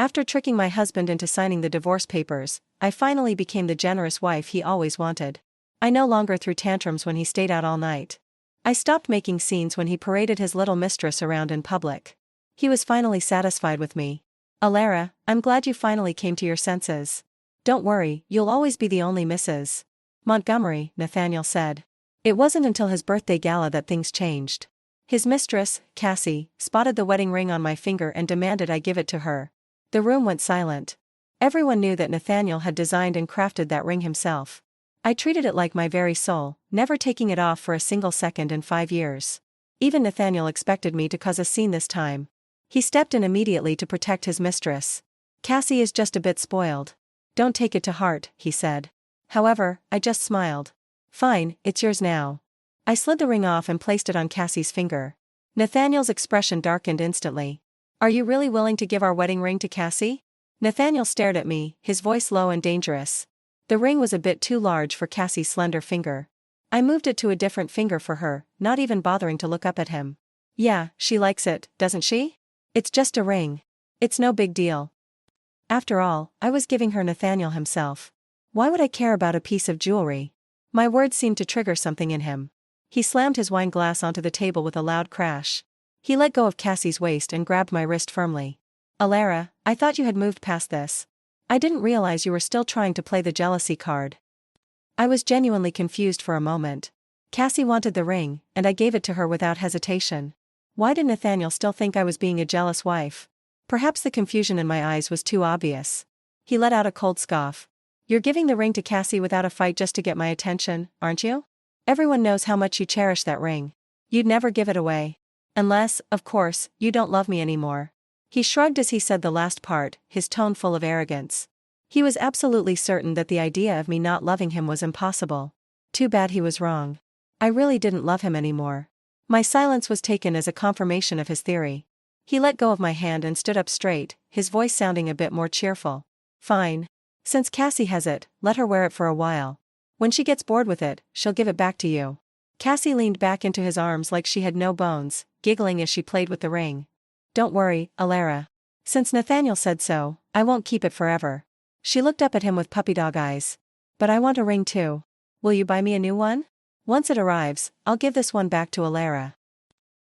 After tricking my husband into signing the divorce papers, I finally became the generous wife he always wanted. I no longer threw tantrums when he stayed out all night. I stopped making scenes when he paraded his little mistress around in public. He was finally satisfied with me. Alara, I'm glad you finally came to your senses. Don't worry, you'll always be the only Mrs. Montgomery, Nathaniel said. It wasn't until his birthday gala that things changed. His mistress, Cassie, spotted the wedding ring on my finger and demanded I give it to her. The room went silent. Everyone knew that Nathaniel had designed and crafted that ring himself. I treated it like my very soul, never taking it off for a single second in 5 years. Even Nathaniel expected me to cause a scene this time. He stepped in immediately to protect his mistress. Cassie is just a bit spoiled. Don't take it to heart, he said. However, I just smiled. Fine, it's yours now. I slid the ring off and placed it on Cassie's finger. Nathaniel's expression darkened instantly. Are you really willing to give our wedding ring to Cassie? Nathaniel stared at me, his voice low and dangerous. The ring was a bit too large for Cassie's slender finger. I moved it to a different finger for her, not even bothering to look up at him. Yeah, she likes it, doesn't she? It's just a ring. It's no big deal. After all, I was giving her Nathaniel himself. Why would I care about a piece of jewelry? My words seemed to trigger something in him. He slammed his wine glass onto the table with a loud crash. He let go of Cassie's waist and grabbed my wrist firmly. Alara, I thought you had moved past this. I didn't realize you were still trying to play the jealousy card. I was genuinely confused for a moment. Cassie wanted the ring, and I gave it to her without hesitation. Why did Nathaniel still think I was being a jealous wife? Perhaps the confusion in my eyes was too obvious. He let out a cold scoff. You're giving the ring to Cassie without a fight just to get my attention, aren't you? Everyone knows how much you cherish that ring. You'd never give it away. Unless, of course, you don't love me anymore. He shrugged as he said the last part, his tone full of arrogance. He was absolutely certain that the idea of me not loving him was impossible. Too bad he was wrong. I really didn't love him anymore. My silence was taken as a confirmation of his theory. He let go of my hand and stood up straight, his voice sounding a bit more cheerful. Fine. Since Cassie has it, let her wear it for a while. When she gets bored with it, she'll give it back to you. Cassie leaned back into his arms like she had no bones, giggling as she played with the ring. Don't worry, Alara. Since Nathaniel said so, I won't keep it forever. She looked up at him with puppy dog eyes. But I want a ring too. Will you buy me a new one? Once it arrives, I'll give this one back to Alara.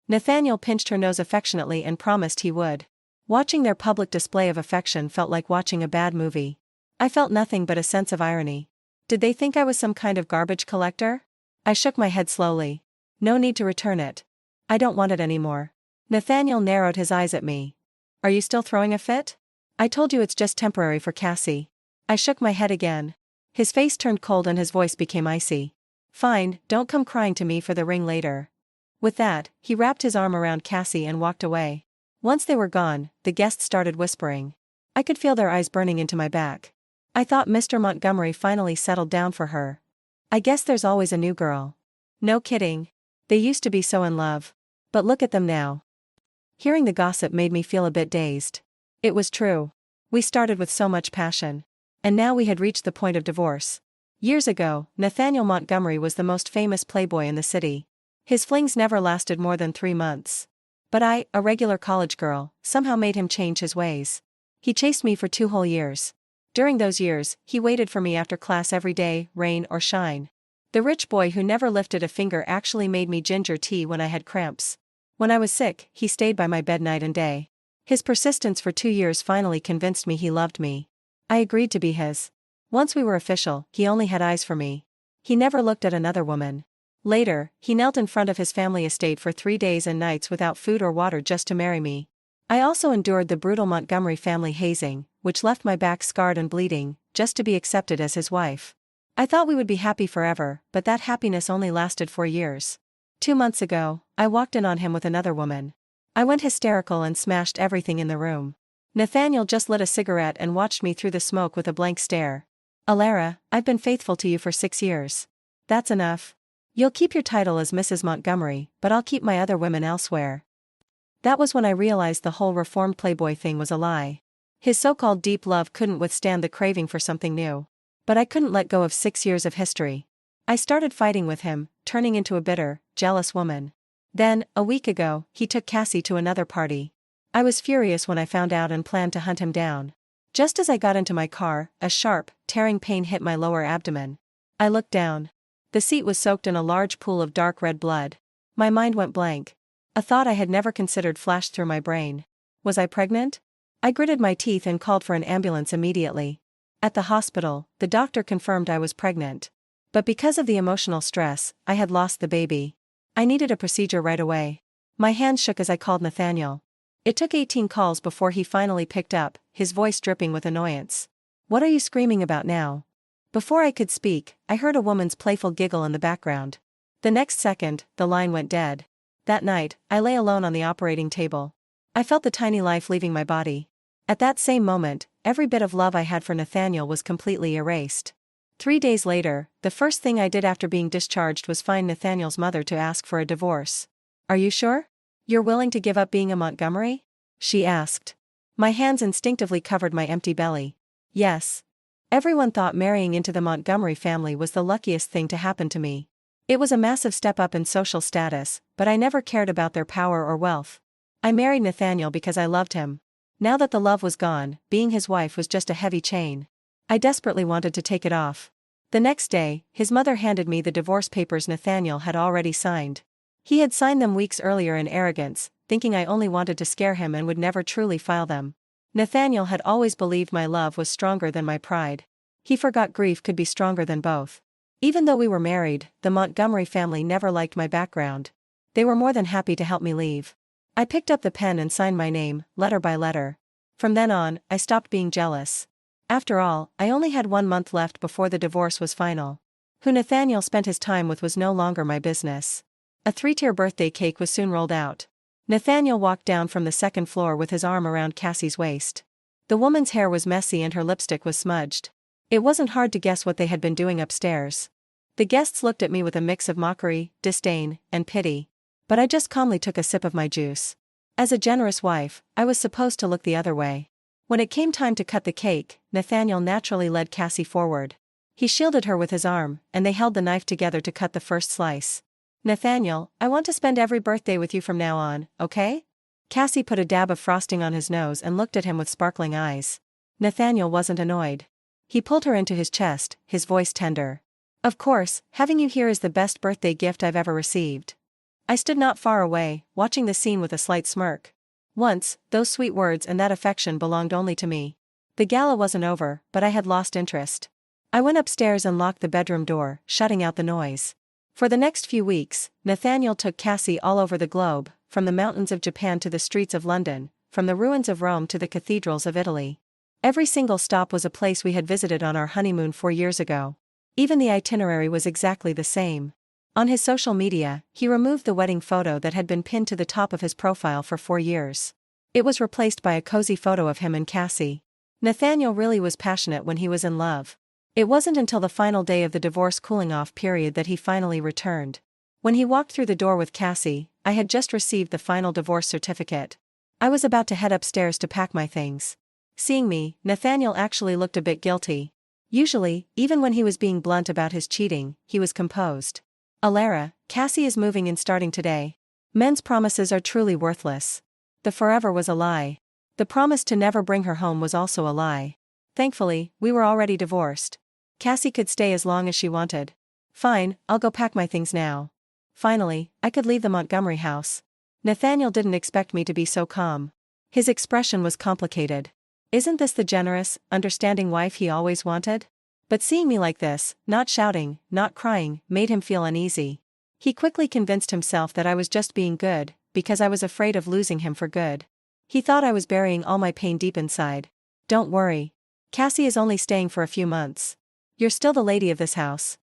Nathaniel pinched her nose affectionately and promised he would. Watching their public display of affection felt like watching a bad movie. I felt nothing but a sense of irony. Did they think I was some kind of garbage collector? I shook my head slowly. No need to return it. I don't want it anymore. Nathaniel narrowed his eyes at me. Are you still throwing a fit? I told you it's just temporary for Cassie. I shook my head again. His face turned cold and his voice became icy. Fine, don't come crying to me for the ring later. With that, he wrapped his arm around Cassie and walked away. Once they were gone, the guests started whispering. I could feel their eyes burning into my back. I thought Mr. Montgomery finally settled down for her. I guess there's always a new girl. No kidding. They used to be so in love. But look at them now. Hearing the gossip made me feel a bit dazed. It was true. We started with so much passion. And now we had reached the point of divorce. Years ago, Nathaniel Montgomery was the most famous playboy in the city. His flings never lasted more than 3 months. But I, a regular college girl, somehow made him change his ways. He chased me for 2 whole years. During those years, he waited for me after class every day, rain or shine. The rich boy who never lifted a finger actually made me ginger tea when I had cramps. When I was sick, he stayed by my bed night and day. His persistence for 2 years finally convinced me he loved me. I agreed to be his. Once we were official, he only had eyes for me. He never looked at another woman. Later, he knelt in front of his family estate for 3 days and nights without food or water just to marry me. I also endured the brutal Montgomery family hazing, which left my back scarred and bleeding, just to be accepted as his wife. I thought we would be happy forever, but that happiness only lasted 4 years. 2 months ago, I walked in on him with another woman. I went hysterical and smashed everything in the room. Nathaniel just lit a cigarette and watched me through the smoke with a blank stare. Alara, I've been faithful to you for 6 years. That's enough. You'll keep your title as Mrs. Montgomery, but I'll keep my other women elsewhere. That was when I realized the whole reformed playboy thing was a lie. His so-called deep love couldn't withstand the craving for something new. But I couldn't let go of 6 years of history. I started fighting with him, turning into a bitter, jealous woman. Then, a week ago, he took Cassie to another party. I was furious when I found out and planned to hunt him down. Just as I got into my car, a sharp, tearing pain hit my lower abdomen. I looked down. The seat was soaked in a large pool of dark red blood. My mind went blank. A thought I had never considered flashed through my brain. Was I pregnant? I gritted my teeth and called for an ambulance immediately. At the hospital, the doctor confirmed I was pregnant. But because of the emotional stress, I had lost the baby. I needed a procedure right away. My hands shook as I called Nathaniel. It took 18 calls before he finally picked up, his voice dripping with annoyance. "What are you screaming about now?" Before I could speak, I heard a woman's playful giggle in the background. The next second, the line went dead. That night, I lay alone on the operating table. I felt the tiny life leaving my body. At that same moment, every bit of love I had for Nathaniel was completely erased. 3 days later, the first thing I did after being discharged was find Nathaniel's mother to ask for a divorce. "Are you sure? You're willing to give up being a Montgomery?" she asked. My hands instinctively covered my empty belly. Yes. Everyone thought marrying into the Montgomery family was the luckiest thing to happen to me. It was a massive step up in social status, but I never cared about their power or wealth. I married Nathaniel because I loved him. Now that the love was gone, being his wife was just a heavy chain. I desperately wanted to take it off. The next day, his mother handed me the divorce papers Nathaniel had already signed. He had signed them weeks earlier in arrogance, thinking I only wanted to scare him and would never truly file them. Nathaniel had always believed my love was stronger than my pride. He forgot grief could be stronger than both. Even though we were married, the Montgomery family never liked my background. They were more than happy to help me leave. I picked up the pen and signed my name, letter by letter. From then on, I stopped being jealous. After all, I only had 1 month left before the divorce was final. Who Nathaniel spent his time with was no longer my business. A 3-tier birthday cake was soon rolled out. Nathaniel walked down from the second floor with his arm around Cassie's waist. The woman's hair was messy and her lipstick was smudged. It wasn't hard to guess what they had been doing upstairs. The guests looked at me with a mix of mockery, disdain, and pity. But I just calmly took a sip of my juice. As a generous wife, I was supposed to look the other way. When it came time to cut the cake, Nathaniel naturally led Cassie forward. He shielded her with his arm, and they held the knife together to cut the first slice. "Nathaniel, I want to spend every birthday with you from now on, okay?" Cassie put a dab of frosting on his nose and looked at him with sparkling eyes. Nathaniel wasn't annoyed. He pulled her into his chest, his voice tender. "Of course, having you here is the best birthday gift I've ever received." I stood not far away, watching the scene with a slight smirk. Once, those sweet words and that affection belonged only to me. The gala wasn't over, but I had lost interest. I went upstairs and locked the bedroom door, shutting out the noise. For the next few weeks, Nathaniel took Cassie all over the globe, from the mountains of Japan to the streets of London, from the ruins of Rome to the cathedrals of Italy. Every single stop was a place we had visited on our honeymoon 4 years ago. Even the itinerary was exactly the same. On his social media, he removed the wedding photo that had been pinned to the top of his profile for 4 years. It was replaced by a cozy photo of him and Cassie. Nathaniel really was passionate when he was in love. It wasn't until the final day of the divorce cooling-off period that he finally returned. When he walked through the door with Cassie, I had just received the final divorce certificate. I was about to head upstairs to pack my things. Seeing me, Nathaniel actually looked a bit guilty. Usually, even when he was being blunt about his cheating, he was composed. "Alara, Cassie is moving in starting today. Men's promises are truly worthless." The forever was a lie. The promise to never bring her home was also a lie. Thankfully, we were already divorced. Cassie could stay as long as she wanted. "Fine, I'll go pack my things now." Finally, I could leave the Montgomery house. Nathaniel didn't expect me to be so calm. His expression was complicated. Isn't this the generous, understanding wife he always wanted? But seeing me like this, not shouting, not crying, made him feel uneasy. He quickly convinced himself that I was just being good, because I was afraid of losing him for good. He thought I was burying all my pain deep inside. "Don't worry. Cassie is only staying for a few months. You're still the lady of this house."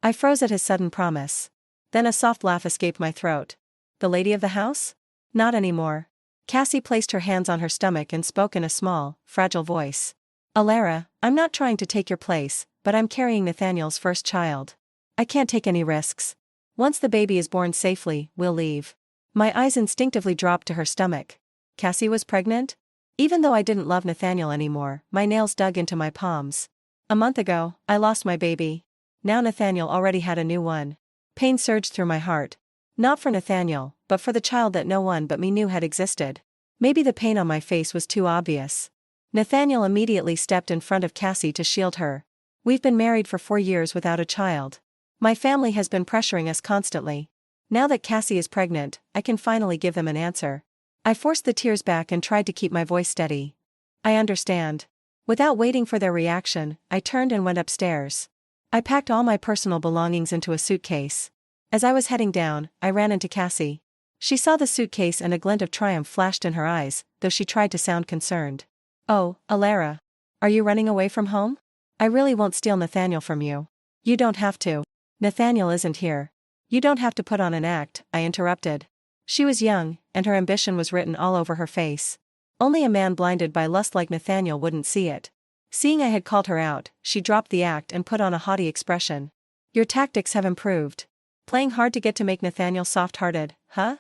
I froze at his sudden promise. Then a soft laugh escaped my throat. "The lady of the house? Not anymore." Cassie placed her hands on her stomach and spoke in a small, fragile voice. "Alara, I'm not trying to take your place, but I'm carrying Nathaniel's first child. I can't take any risks. Once the baby is born safely, we'll leave." My eyes instinctively dropped to her stomach. Cassie was pregnant? Even though I didn't love Nathaniel anymore, my nails dug into my palms. A month ago, I lost my baby. Now Nathaniel already had a new one. Pain surged through my heart. Not for Nathaniel, but for the child that no one but me knew had existed. Maybe the pain on my face was too obvious. Nathaniel immediately stepped in front of Cassie to shield her. We've been married for 4 years without a child. My family has been pressuring us constantly. Now that Cassie is pregnant, I can finally give them an answer. I forced the tears back and tried to keep my voice steady. I understand. Without waiting for their reaction, I turned and went upstairs. I packed all my personal belongings into a suitcase. As I was heading down, I ran into Cassie. She saw the suitcase and a glint of triumph flashed in her eyes, though she tried to sound concerned. "Oh, Alara. Are you running away from home? I really won't steal Nathaniel from you. You don't have to. Nathaniel isn't here. You don't have to put on an act," I interrupted. She was young, and her ambition was written all over her face. Only a man blinded by lust like Nathaniel wouldn't see it. Seeing I had called her out, she dropped the act and put on a haughty expression. "Your tactics have improved. Playing hard to get to make Nathaniel soft-hearted, huh?"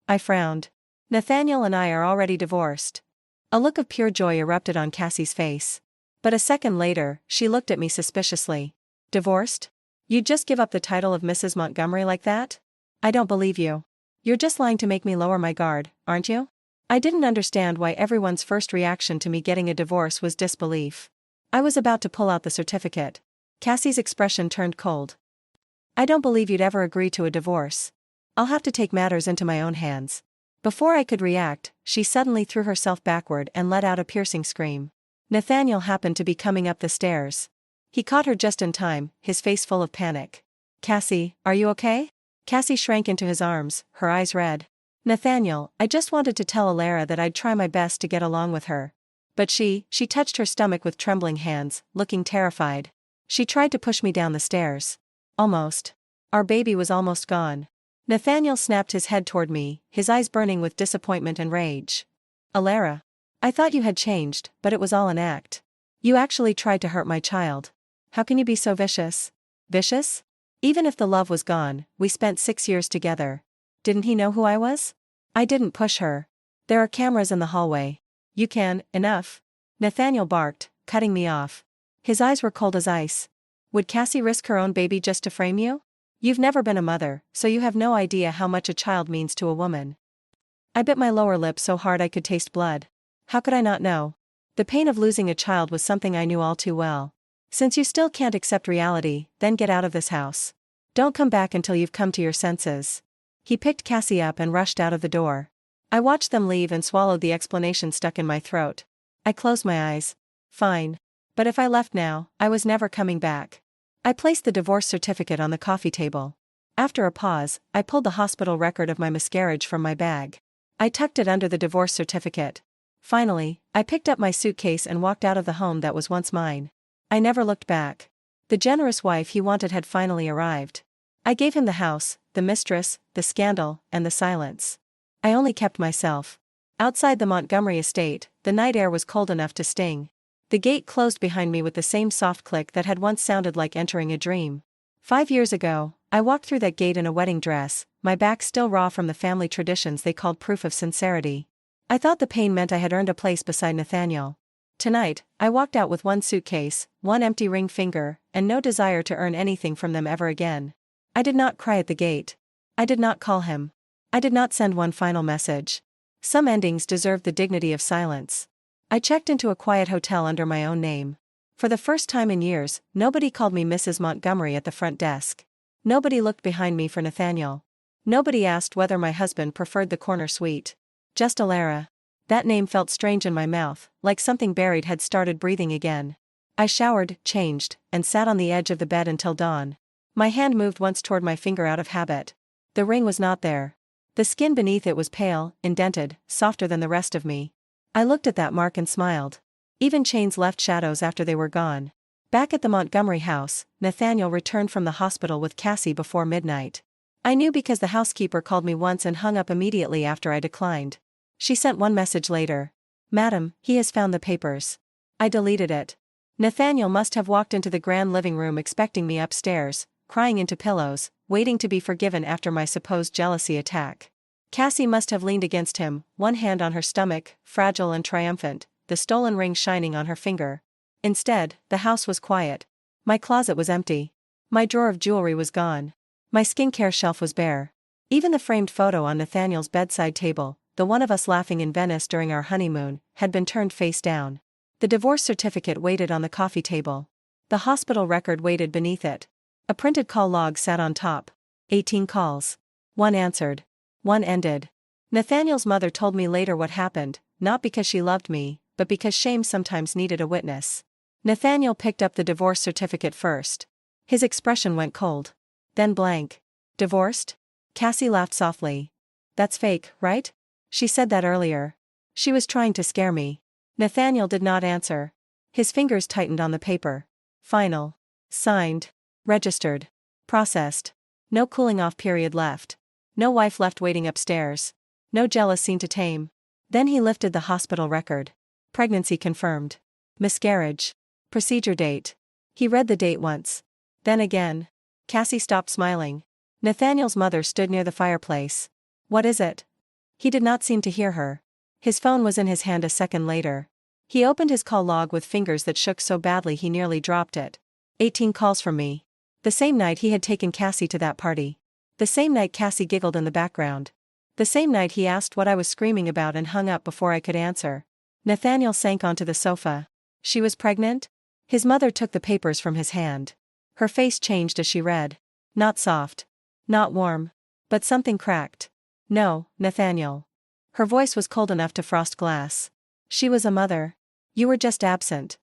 I frowned. "Nathaniel and I are already divorced." A look of pure joy erupted on Cassie's face. But a second later, she looked at me suspiciously. "Divorced? You'd just give up the title of Mrs. Montgomery like that? I don't believe you. You're just lying to make me lower my guard, aren't you?" I didn't understand why everyone's first reaction to me getting a divorce was disbelief. I was about to pull out the certificate. Cassie's expression turned cold. "I don't believe you'd ever agree to a divorce. I'll have to take matters into my own hands." Before I could react, she suddenly threw herself backward and let out a piercing scream. Nathaniel happened to be coming up the stairs. He caught her just in time, his face full of panic. "Cassie, are you okay?" Cassie shrank into his arms, her eyes red. "Nathaniel, I just wanted to tell Alara that I'd try my best to get along with her." But she touched her stomach with trembling hands, looking terrified. She tried to push me down the stairs. Almost. Our baby was almost gone. Nathaniel snapped his head toward me, his eyes burning with disappointment and rage. "Alara. I thought you had changed, but it was all an act. You actually tried to hurt my child. How can you be so vicious?" "Vicious? Even if the love was gone, we spent 6 years together. Didn't he know who I was?" I didn't push her. "There are cameras in the hallway. You can, enough." Nathaniel barked, cutting me off. His eyes were cold as ice. "Would Cassie risk her own baby just to frame you? You've never been a mother, so you have no idea how much a child means to a woman." I bit my lower lip so hard I could taste blood. How could I not know? The pain of losing a child was something I knew all too well. "Since you still can't accept reality, then get out of this house. Don't come back until you've come to your senses." He picked Cassie up and rushed out of the door. I watched them leave and swallowed the explanation stuck in my throat. I closed my eyes. Fine. But if I left now, I was never coming back. I placed the divorce certificate on the coffee table. After a pause, I pulled the hospital record of my miscarriage from my bag. I tucked it under the divorce certificate. Finally, I picked up my suitcase and walked out of the home that was once mine. I never looked back. The generous wife he wanted had finally arrived. I gave him the house, the mistress, the scandal, and the silence. I only kept myself. Outside the Montgomery estate, the night air was cold enough to sting. The gate closed behind me with the same soft click that had once sounded like entering a dream. 5 years ago, I walked through that gate in a wedding dress, my back still raw from the family traditions they called proof of sincerity. I thought the pain meant I had earned a place beside Nathaniel. Tonight, I walked out with one suitcase, one empty ring finger, and no desire to earn anything from them ever again. I did not cry at the gate. I did not call him. I did not send one final message. Some endings deserve the dignity of silence. I checked into a quiet hotel under my own name. For the first time in years, nobody called me Mrs. Montgomery at the front desk. Nobody looked behind me for Nathaniel. Nobody asked whether my husband preferred the corner suite. Just Alara. That name felt strange in my mouth, like something buried had started breathing again. I showered, changed, and sat on the edge of the bed until dawn. My hand moved once toward my finger out of habit. The ring was not there. The skin beneath it was pale, indented, softer than the rest of me. I looked at that mark and smiled. Even chains left shadows after they were gone. Back at the Montgomery house, Nathaniel returned from the hospital with Cassie before midnight. I knew because the housekeeper called me once and hung up immediately after I declined. She sent one message later. "Madam, he has found the papers." I deleted it. Nathaniel must have walked into the grand living room expecting me upstairs, crying into pillows, waiting to be forgiven after my supposed jealousy attack. Cassie must have leaned against him, one hand on her stomach, fragile and triumphant, the stolen ring shining on her finger. Instead, the house was quiet. My closet was empty. My drawer of jewelry was gone. My skincare shelf was bare. Even the framed photo on Nathaniel's bedside table, the one of us laughing in Venice during our honeymoon, had been turned face down. The divorce certificate waited on the coffee table. The hospital record waited beneath it. A printed call log sat on top. 18 calls. 1 answered. 1 ended. Nathaniel's mother told me later what happened, not because she loved me, but because shame sometimes needed a witness. Nathaniel picked up the divorce certificate first. His expression went cold. Then blank. Divorced? Cassie laughed softly. That's fake, right? She said that earlier. She was trying to scare me. Nathaniel did not answer. His fingers tightened on the paper. Final. Signed. Registered. Processed. No cooling off period left. No wife left waiting upstairs. No jealous scene to tame. Then he lifted the hospital record. Pregnancy confirmed. Miscarriage. Procedure date. He read the date once. Then again. Cassie stopped smiling. Nathaniel's mother stood near the fireplace. What is it? He did not seem to hear her. His phone was in his hand a second later. He opened his call log with fingers that shook so badly he nearly dropped it. 18 calls from me. The same night he had taken Cassie to that party. The same night Cassie giggled in the background. The same night he asked what I was screaming about and hung up before I could answer. Nathaniel sank onto the sofa. She was pregnant? His mother took the papers from his hand. Her face changed as she read. Not soft. Not warm. But something cracked. No, Nathaniel. Her voice was cold enough to frost glass. She was a mother. You were just absent.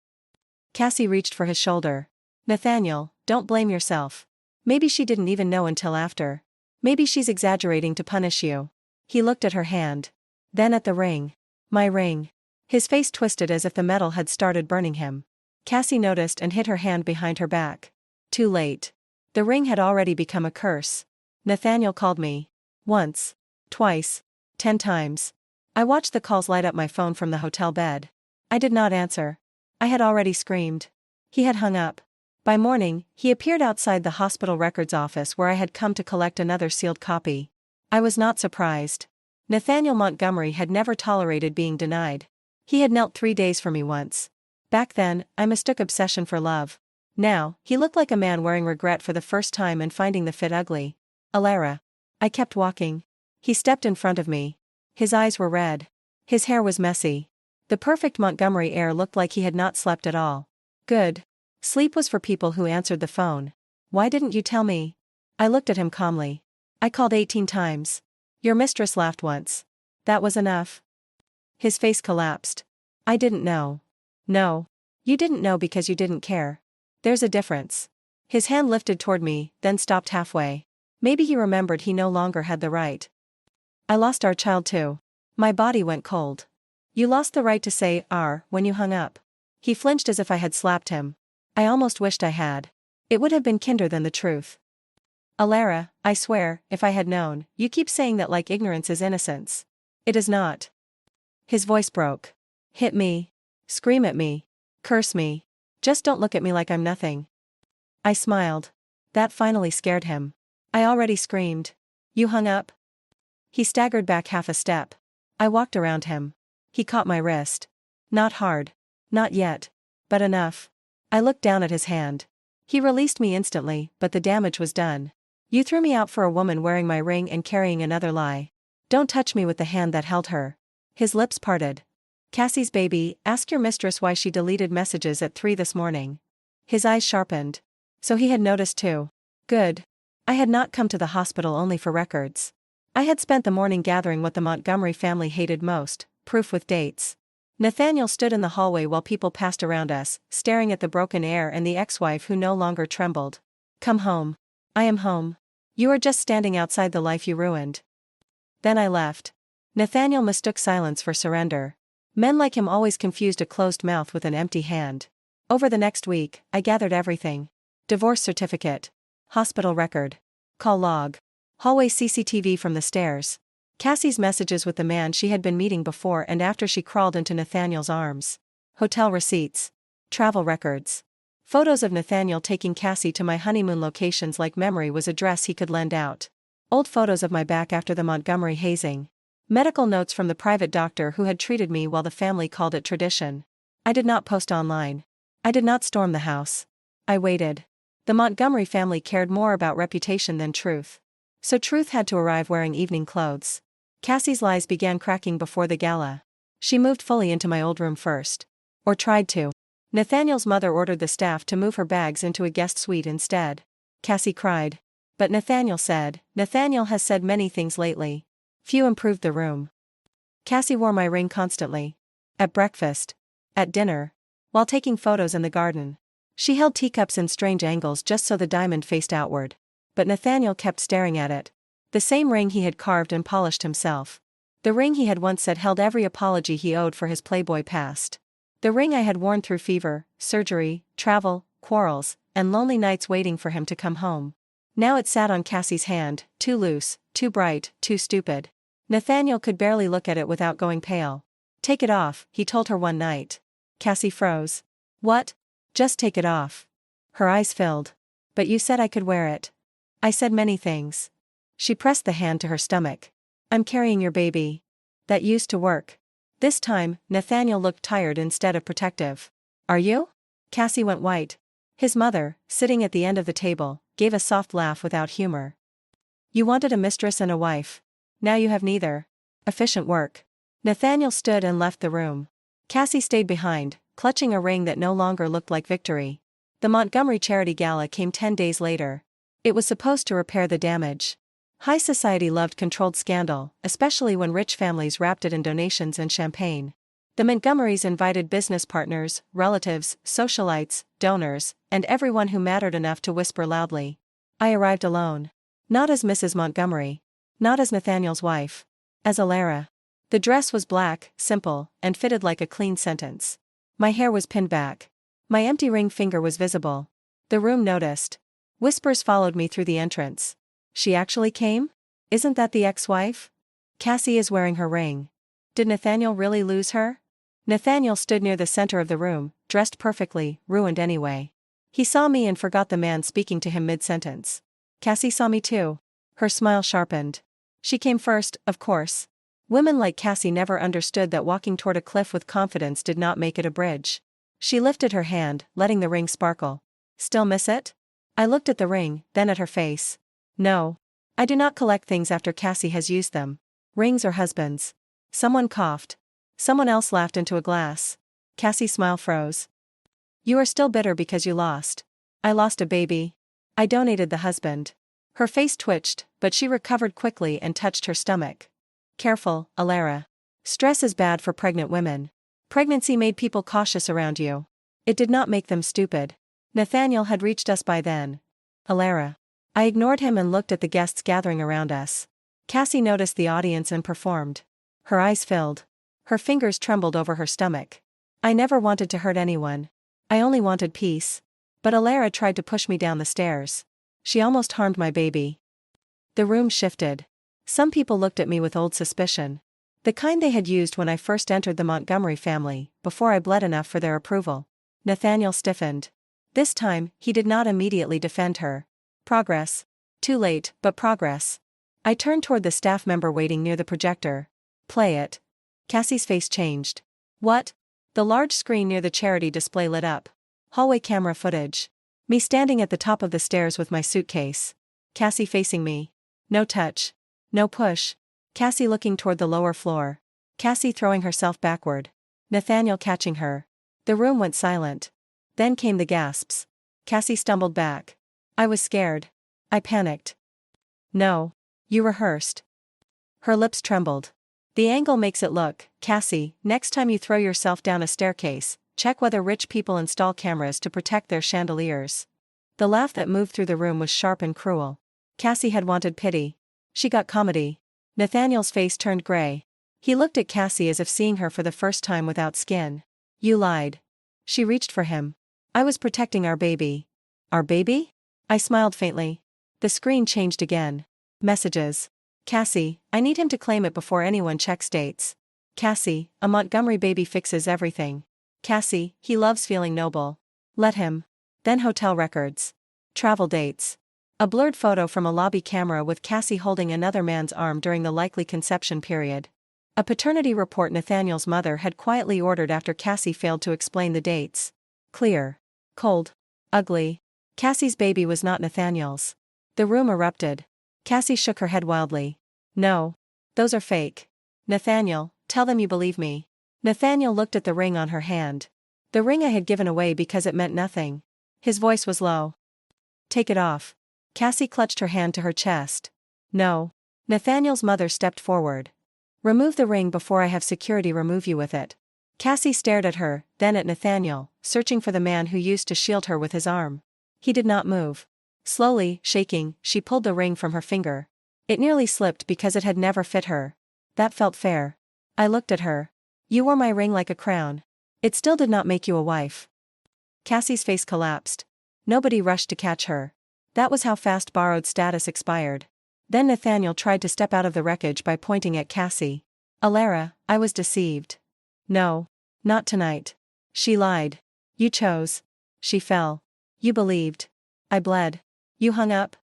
Cassie reached for his shoulder. Nathaniel, don't blame yourself. Maybe she didn't even know until after. Maybe she's exaggerating to punish you. He looked at her hand. Then at the ring. My ring. His face twisted as if the metal had started burning him. Cassie noticed and hid her hand behind her back. Too late. The ring had already become a curse. Nathaniel called me. Once. Twice. 10 times. I watched the calls light up my phone from the hotel bed. I did not answer. I had already screamed. He had hung up. By morning, he appeared outside the hospital records office where I had come to collect another sealed copy. I was not surprised. Nathaniel Montgomery had never tolerated being denied. He had knelt 3 days for me once. Back then, I mistook obsession for love. Now, he looked like a man wearing regret for the first time and finding the fit ugly. Alara. I kept walking. He stepped in front of me. His eyes were red. His hair was messy. The perfect Montgomery air looked like he had not slept at all. Good. Sleep was for people who answered the phone. Why didn't you tell me? I looked at him calmly. I called 18 times. Your mistress laughed once. That was enough. His face collapsed. I didn't know. No. You didn't know because you didn't care. There's a difference. His hand lifted toward me, then stopped halfway. Maybe he remembered he no longer had the right. I lost our child too. My body went cold. You lost the right to say "our" when you hung up. He flinched as if I had slapped him. I almost wished I had. It would have been kinder than the truth. Alara, I swear, if I had known. You keep saying that like ignorance is innocence. It is not. His voice broke. Hit me. Scream at me. Curse me. Just don't look at me like I'm nothing. I smiled. That finally scared him. I already screamed. You hung up? He staggered back half a step. I walked around him. He caught my wrist. Not hard. Not yet. But enough. I looked down at his hand. He released me instantly, but the damage was done. You threw me out for a woman wearing my ring and carrying another lie. Don't touch me with the hand that held her. His lips parted. Cassie's baby, ask your mistress why she deleted messages at 3 this morning. His eyes sharpened. So he had noticed too. Good. I had not come to the hospital only for records. I had spent the morning gathering what the Montgomery family hated most, proof with dates. Nathaniel stood in the hallway while people passed around us, staring at the broken air and the ex-wife who no longer trembled. Come home. I am home. You are just standing outside the life you ruined. Then I left. Nathaniel mistook silence for surrender. Men like him always confused a closed mouth with an empty hand. Over the next week, I gathered everything. Divorce certificate. Hospital record. Call log. Hallway CCTV from the stairs. Cassie's messages with the man she had been meeting before and after she crawled into Nathaniel's arms. Hotel receipts. Travel records. Photos of Nathaniel taking Cassie to my honeymoon locations like memory was a dress he could lend out. Old photos of my back after the Montgomery hazing. Medical notes from the private doctor who had treated me while the family called it tradition. I did not post online. I did not storm the house. I waited. The Montgomery family cared more about reputation than truth. So truth had to arrive wearing evening clothes. Cassie's lies began cracking before the gala. She moved fully into my old room first. Or tried to. Nathaniel's mother ordered the staff to move her bags into a guest suite instead. Cassie cried. But Nathaniel said, Nathaniel has said many things lately. Few improved the room. Cassie wore my ring constantly. At breakfast. At dinner. While taking photos in the garden. She held teacups in strange angles just so the diamond faced outward. But Nathaniel kept staring at it. The same ring he had carved and polished himself. The ring he had once said held every apology he owed for his Playboy past. The ring I had worn through fever, surgery, travel, quarrels, and lonely nights waiting for him to come home. Now it sat on Cassie's hand, too loose, too bright, too stupid. Nathaniel could barely look at it without going pale. Take it off, he told her one night. Cassie froze. What? Just take it off. Her eyes filled. But you said I could wear it. I said many things. She pressed the hand to her stomach. I'm carrying your baby. That used to work. This time, Nathaniel looked tired instead of protective. Are you? Cassie went white. His mother, sitting at the end of the table, gave a soft laugh without humor. You wanted a mistress and a wife. Now you have neither. Efficient work. Nathaniel stood and left the room. Cassie stayed behind, clutching a ring that no longer looked like victory. The Montgomery Charity Gala came 10 days later. It was supposed to repair the damage. High society loved controlled scandal, especially when rich families wrapped it in donations and champagne. The Montgomerys invited business partners, relatives, socialites, donors, and everyone who mattered enough to whisper loudly. I arrived alone. Not as Mrs. Montgomery. Not as Nathaniel's wife. As Alara. The dress was black, simple, and fitted like a clean sentence. My hair was pinned back. My empty ring finger was visible. The room noticed. Whispers followed me through the entrance. She actually came? Isn't that the ex-wife? Cassie is wearing her ring. Did Nathaniel really lose her? Nathaniel stood near the center of the room, dressed perfectly, ruined anyway. He saw me and forgot the man speaking to him mid-sentence. Cassie saw me too. Her smile sharpened. She came first, of course. Women like Cassie never understood that walking toward a cliff with confidence did not make it a bridge. She lifted her hand, letting the ring sparkle. Still miss it? I looked at the ring, then at her face. No. I do not collect things after Cassie has used them. Rings or husbands. Someone coughed. Someone else laughed into a glass. Cassie's smile froze. You are still bitter because you lost. I lost a baby. I donated the husband. Her face twitched, but she recovered quickly and touched her stomach. Careful, Alara. Stress is bad for pregnant women. Pregnancy made people cautious around you. It did not make them stupid. Nathaniel had reached us by then. Alara. I ignored him and looked at the guests gathering around us. Cassie noticed the audience and performed. Her eyes filled. Her fingers trembled over her stomach. I never wanted to hurt anyone. I only wanted peace. But Alara tried to push me down the stairs. She almost harmed my baby. The room shifted. Some people looked at me with old suspicion. The kind they had used when I first entered the Montgomery family, before I bled enough for their approval. Nathaniel stiffened. This time, he did not immediately defend her. Progress. Too late, but progress. I turned toward the staff member waiting near the projector. Play it. Cassie's face changed. What? The large screen near the charity display lit up. Hallway camera footage. Me standing at the top of the stairs with my suitcase. Cassie facing me. No touch. No push. Cassie looking toward the lower floor. Cassie throwing herself backward. Nathaniel catching her. The room went silent. Then came the gasps. Cassie stumbled back. I was scared. I panicked. No. You rehearsed. Her lips trembled. The angle makes it look, Cassie, next time you throw yourself down a staircase, check whether rich people install cameras to protect their chandeliers. The laugh that moved through the room was sharp and cruel. Cassie had wanted pity. She got comedy. Nathaniel's face turned gray. He looked at Cassie as if seeing her for the first time without skin. You lied. She reached for him. I was protecting our baby. Our baby? I smiled faintly. The screen changed again. Messages. Cassie, I need him to claim it before anyone checks dates. Cassie, a Montgomery baby fixes everything. Cassie, he loves feeling noble. Let him. Then hotel records. Travel dates. A blurred photo from a lobby camera with Cassie holding another man's arm during the likely conception period. A paternity report Nathaniel's mother had quietly ordered after Cassie failed to explain the dates. Clear. Cold. Ugly. Cassie's baby was not Nathaniel's. The room erupted. Cassie shook her head wildly. No. Those are fake. Nathaniel, tell them you believe me. Nathaniel looked at the ring on her hand. The ring I had given away because it meant nothing. His voice was low. Take it off. Cassie clutched her hand to her chest. No. Nathaniel's mother stepped forward. Remove the ring before I have security remove you with it. Cassie stared at her, then at Nathaniel, searching for the man who used to shield her with his arm. He did not move. Slowly, shaking, she pulled the ring from her finger. It nearly slipped because it had never fit her. That felt fair. I looked at her. You wore my ring like a crown. It still did not make you a wife. Cassie's face collapsed. Nobody rushed to catch her. That was how fast borrowed status expired. Then Nathaniel tried to step out of the wreckage by pointing at Cassie. Alara, I was deceived. No. Not tonight. She lied. You chose. She fell. You believed. I bled. You hung up.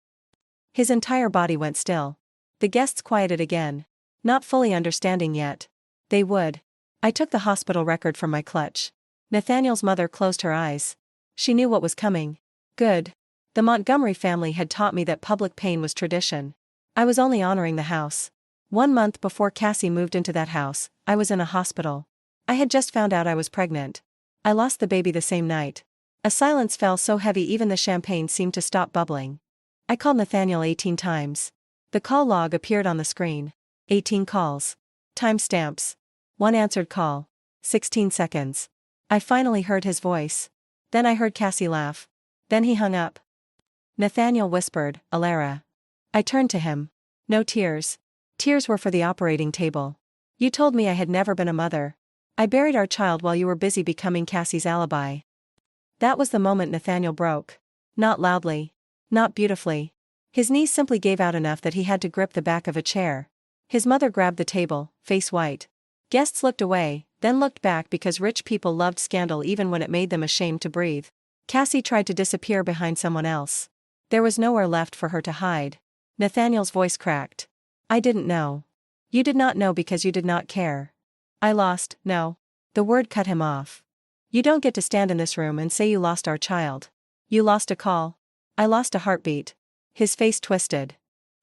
His entire body went still. The guests quieted again. Not fully understanding yet. They would. I took the hospital record from my clutch. Nathaniel's mother closed her eyes. She knew what was coming. Good. The Montgomery family had taught me that public pain was tradition. I was only honoring the house. 1 month before Cassie moved into that house, I was in a hospital. I had just found out I was pregnant. I lost the baby the same night. A silence fell so heavy even the champagne seemed to stop bubbling. I called Nathaniel 18 times. The call log appeared on the screen. 18 calls. Timestamps. 1 answered call. 16 seconds. I finally heard his voice. Then I heard Cassie laugh. Then he hung up. Nathaniel whispered, Alara. I turned to him. No tears. Tears were for the operating table. You told me I had never been a mother. I buried our child while you were busy becoming Cassie's alibi. That was the moment Nathaniel broke. Not loudly. Not beautifully. His knees simply gave out enough that he had to grip the back of a chair. His mother grabbed the table, face white. Guests looked away, then looked back because rich people loved scandal even when it made them ashamed to breathe. Cassie tried to disappear behind someone else. There was nowhere left for her to hide. Nathaniel's voice cracked. I didn't know. You did not know because you did not care. I lost, no. The word cut him off. You don't get to stand in this room and say you lost our child. You lost a call. I lost a heartbeat. His face twisted.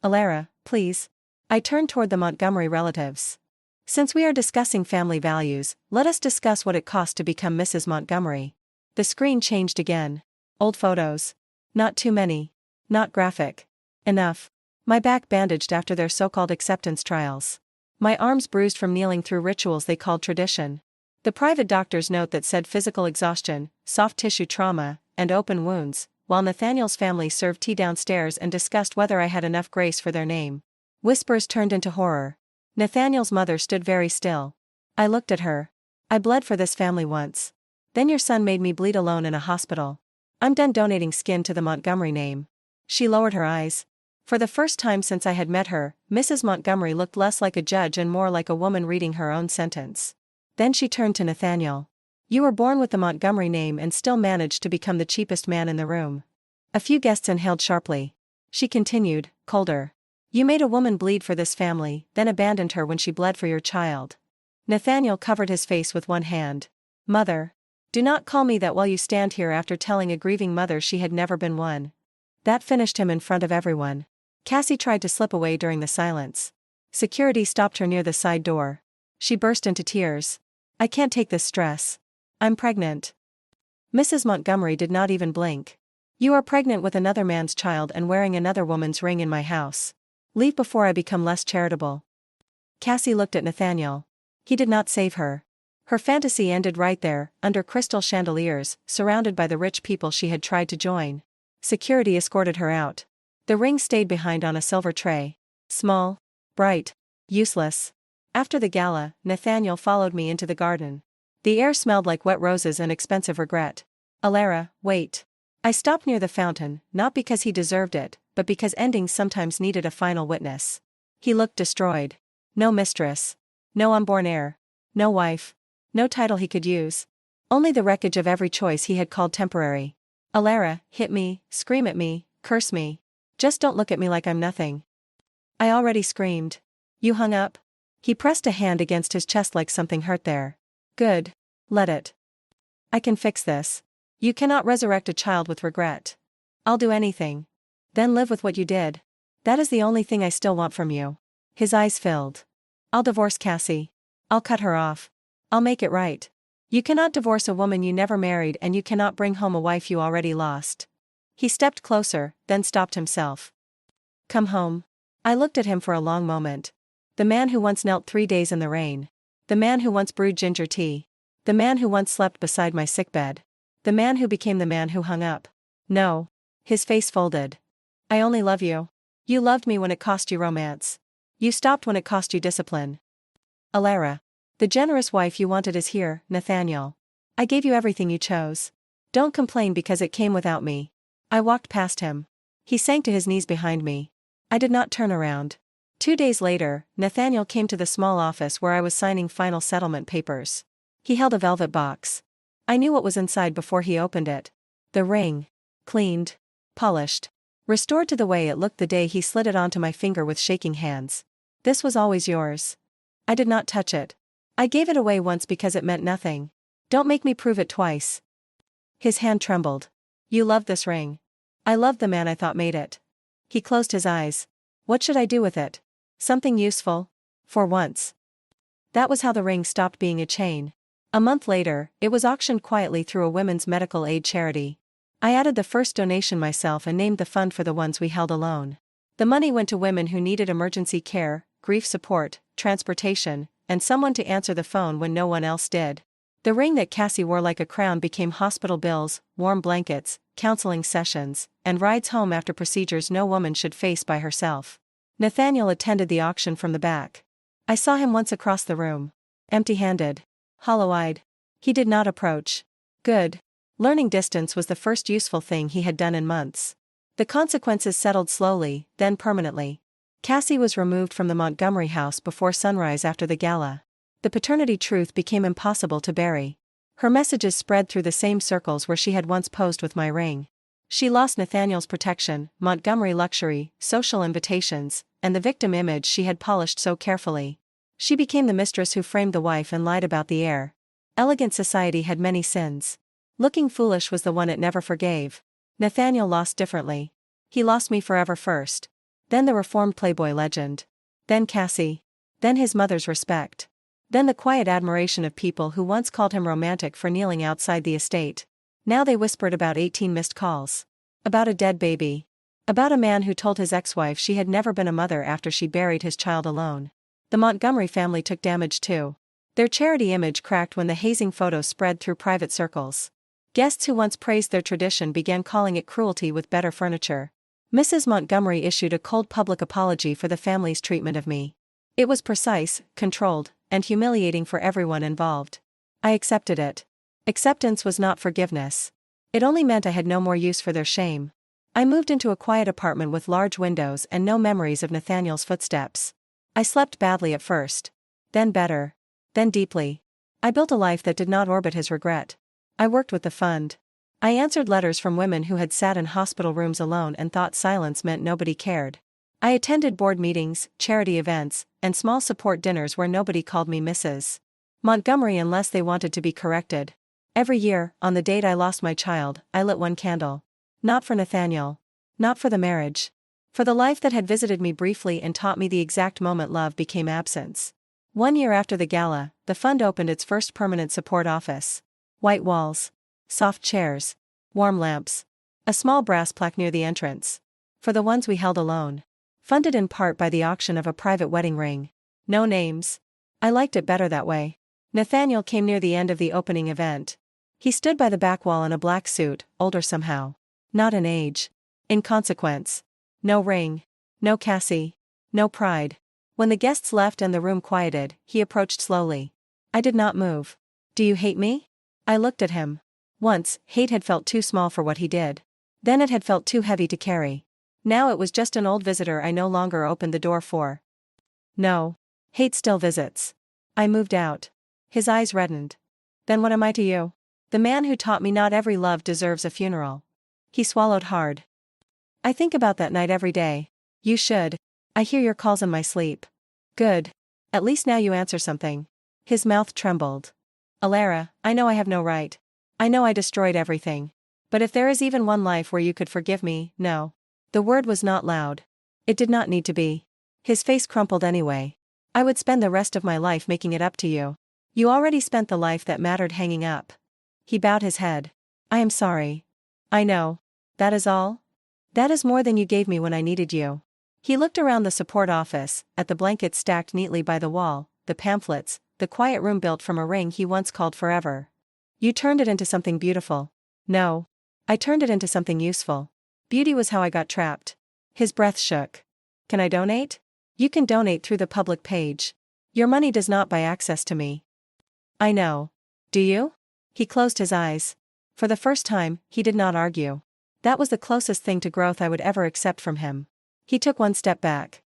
Alara, please. I turned toward the Montgomery relatives. Since we are discussing family values, let us discuss what it cost to become Mrs. Montgomery. The screen changed again. Old photos. Not too many. Not graphic. Enough. My back bandaged after their so-called acceptance trials. My arms bruised from kneeling through rituals they called tradition. The private doctor's note that said physical exhaustion, soft tissue trauma, and open wounds, while Nathaniel's family served tea downstairs and discussed whether I had enough grace for their name. Whispers turned into horror. Nathaniel's mother stood very still. I looked at her. I bled for this family once. Then your son made me bleed alone in a hospital. I'm done donating skin to the Montgomery name. She lowered her eyes. For the first time since I had met her, Mrs. Montgomery looked less like a judge and more like a woman reading her own sentence. Then she turned to Nathaniel. You were born with the Montgomery name and still managed to become the cheapest man in the room. A few guests inhaled sharply. She continued, colder. You made a woman bleed for this family, then abandoned her when she bled for your child. Nathaniel covered his face with one hand. Mother. Do not call me that while you stand here after telling a grieving mother she had never been one. That finished him in front of everyone. Cassie tried to slip away during the silence. Security stopped her near the side door. She burst into tears. I can't take this stress. I'm pregnant. Mrs. Montgomery did not even blink. You are pregnant with another man's child and wearing another woman's ring in my house. Leave before I become less charitable. Cassie looked at Nathaniel. He did not save her. Her fantasy ended right there, under crystal chandeliers, surrounded by the rich people she had tried to join. Security escorted her out. The ring stayed behind on a silver tray. Small. Bright. Useless. After the gala, Nathaniel followed me into the garden. The air smelled like wet roses and expensive regret. Alara, wait. I stopped near the fountain, not because he deserved it, but because endings sometimes needed a final witness. He looked destroyed. No mistress. No unborn heir. No wife. No title he could use. Only the wreckage of every choice he had called temporary. Alara, hit me, scream at me, curse me. Just don't look at me like I'm nothing. I already screamed. You hung up? He pressed a hand against his chest like something hurt there. Good. Let it. I can fix this. You cannot resurrect a child with regret. I'll do anything. Then live with what you did. That is the only thing I still want from you. His eyes filled. I'll divorce Cassie. I'll cut her off. I'll make it right. You cannot divorce a woman you never married, and you cannot bring home a wife you already lost. He stepped closer, then stopped himself. Come home. I looked at him for a long moment. The man who once knelt 3 days in the rain. The man who once brewed ginger tea. The man who once slept beside my sickbed. The man who became the man who hung up. No. His face folded. I only love you. You loved me when it cost you romance. You stopped when it cost you discipline. Alara. The generous wife you wanted is here, Nathaniel. I gave you everything you chose. Don't complain because it came without me. I walked past him. He sank to his knees behind me. I did not turn around. 2 days later, Nathaniel came to the small office where I was signing final settlement papers. He held a velvet box. I knew what was inside before he opened it. The ring. Cleaned. Polished. Restored to the way it looked the day he slid it onto my finger with shaking hands. This was always yours. I did not touch it. I gave it away once because it meant nothing. Don't make me prove it twice. His hand trembled. You loved this ring. I loved the man I thought made it. He closed his eyes. What should I do with it? Something useful. For once. That was how the ring stopped being a chain. A month later, it was auctioned quietly through a women's medical aid charity. I added the first donation myself and named the fund for the ones we held alone. The money went to women who needed emergency care, grief support, transportation, and someone to answer the phone when no one else did. The ring that Cassie wore like a crown became hospital bills, warm blankets, counseling sessions, and rides home after procedures no woman should face by herself. Nathaniel attended the auction from the back. I saw him once across the room. Empty-handed. Hollow-eyed. He did not approach. Good. Learning distance was the first useful thing he had done in months. The consequences settled slowly, then permanently. Cassie was removed from the Montgomery house before sunrise after the gala. The paternity truth became impossible to bury. Her messages spread through the same circles where she had once posed with my ring. She lost Nathaniel's protection, Montgomery luxury, social invitations, and the victim image she had polished so carefully. She became the mistress who framed the wife and lied about the heir. Elegant society had many sins. Looking foolish was the one it never forgave. Nathaniel lost differently. He lost me forever first. Then the reformed Playboy legend. Then Cassie. Then his mother's respect. Then the quiet admiration of people who once called him romantic for kneeling outside the estate. Now they whispered about 18 missed calls. About a dead baby. About a man who told his ex-wife she had never been a mother after she buried his child alone. The Montgomery family took damage too. Their charity image cracked when the hazing photos spread through private circles. Guests who once praised their tradition began calling it cruelty with better furniture. Mrs. Montgomery issued a cold public apology for the family's treatment of me. It was precise, controlled, and humiliating for everyone involved. I accepted it. Acceptance was not forgiveness. It only meant I had no more use for their shame. I moved into a quiet apartment with large windows and no memories of Nathaniel's footsteps. I slept badly at first. Then better. Then deeply. I built a life that did not orbit his regret. I worked with the fund. I answered letters from women who had sat in hospital rooms alone and thought silence meant nobody cared. I attended board meetings, charity events, and small support dinners where nobody called me Mrs. Montgomery unless they wanted to be corrected. Every year, on the date I lost my child, I lit one candle. Not for Nathaniel. Not for the marriage. For the life that had visited me briefly and taught me the exact moment love became absence. 1 year after the gala, the fund opened its first permanent support office. White walls. Soft chairs. Warm lamps. A small brass plaque near the entrance. For the ones we held alone. Funded in part by the auction of a private wedding ring. No names. I liked it better that way. Nathaniel came near the end of the opening event. He stood by the back wall in a black suit, older somehow. Not in age. In consequence. No ring. No Cassie. No pride. When the guests left and the room quieted, he approached slowly. I did not move. Do you hate me? I looked at him. Once, hate had felt too small for what he did. Then it had felt too heavy to carry. Now it was just an old visitor I no longer opened the door for. No. Hate still visits. I moved out. His eyes reddened. Then what am I to you? The man who taught me not every love deserves a funeral. He swallowed hard. I think about that night every day. You should. I hear your calls in my sleep. Good. At least now you answer something. His mouth trembled. Alara, I know I have no right. I know I destroyed everything. But if there is even one life where you could forgive me, no. The word was not loud. It did not need to be. His face crumpled anyway. I would spend the rest of my life making it up to you. You already spent the life that mattered hanging up. He bowed his head. I am sorry. I know. That is all? That is more than you gave me when I needed you. He looked around the support office, at the blankets stacked neatly by the wall, the pamphlets, the quiet room built from a ring he once called forever. You turned it into something beautiful. No. I turned it into something useful. Beauty was how I got trapped. His breath shook. Can I donate? You can donate through the public page. Your money does not buy access to me. I know. Do you? He closed his eyes. For the first time, he did not argue. That was the closest thing to growth I would ever accept from him. He took one step back.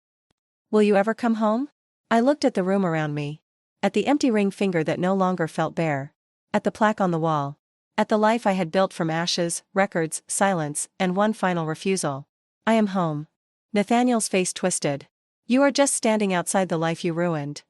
Will you ever come home? I looked at the room around me. At the empty ring finger that no longer felt bare. At the plaque on the wall. At the life I had built from ashes, records, silence, and one final refusal. I am home. Nathaniel's face twisted. You are just standing outside the life you ruined.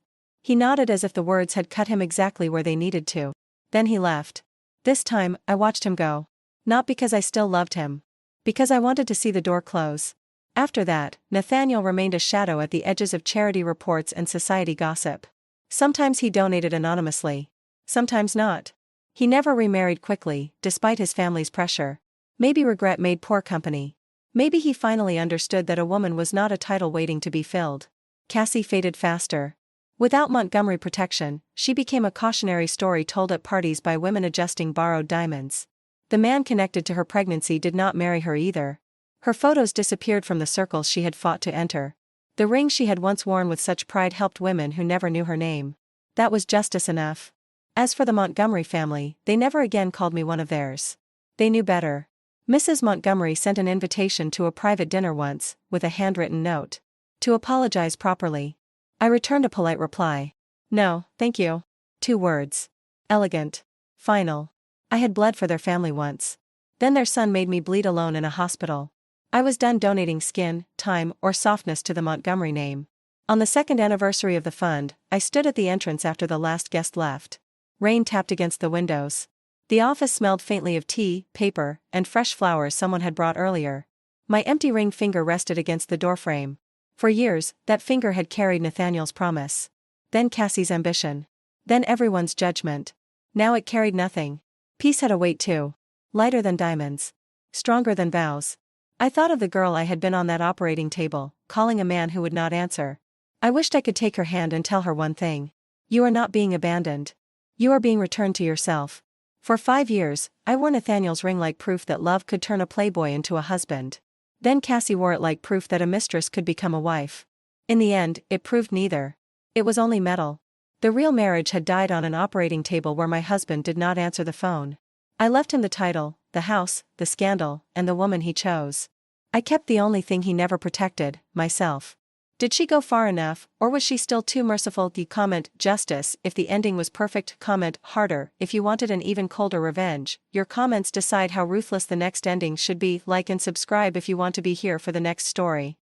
He nodded as if the words had cut him exactly where they needed to. Then he left. This time, I watched him go. Not because I still loved him. Because I wanted to see the door close. After that, Nathaniel remained a shadow at the edges of charity reports and society gossip. Sometimes he donated anonymously. Sometimes not. He never remarried quickly, despite his family's pressure. Maybe regret made poor company. Maybe he finally understood that a woman was not a title waiting to be filled. Cassie faded faster. Without Montgomery protection, she became a cautionary story told at parties by women adjusting borrowed diamonds. The man connected to her pregnancy did not marry her either. Her photos disappeared from the circles she had fought to enter. The ring she had once worn with such pride helped women who never knew her name. That was justice enough. As for the Montgomery family, they never again called me one of theirs. They knew better. Mrs. Montgomery sent an invitation to a private dinner once, with a handwritten note. To apologize properly. I returned a polite reply. No, thank you. 2 words. Elegant. Final. I had bled for their family once. Then their son made me bleed alone in a hospital. I was done donating skin, time, or softness to the Montgomery name. On the 2nd anniversary of the fund, I stood at the entrance after the last guest left. Rain tapped against the windows. The office smelled faintly of tea, paper, and fresh flowers someone had brought earlier. My empty ring finger rested against the doorframe. For years, that finger had carried Nathaniel's promise. Then Cassie's ambition. Then everyone's judgment. Now it carried nothing. Peace had a weight too. Lighter than diamonds. Stronger than vows. I thought of the girl I had been on that operating table, calling a man who would not answer. I wished I could take her hand and tell her one thing. You are not being abandoned. You are being returned to yourself. For 5 years, I wore Nathaniel's ring like proof that love could turn a playboy into a husband. Then Cassie wore it like proof that a mistress could become a wife. In the end, it proved neither. It was only metal. The real marriage had died on an operating table where my husband did not answer the phone. I left him the title, the house, the scandal, and the woman he chose. I kept the only thing he never protected, myself. Did she go far enough, or was she still too merciful? Comment justice if the ending was perfect. Comment harder if you wanted an even colder revenge. Your comments decide how ruthless the next ending should be. Like and subscribe if you want to be here for the next story.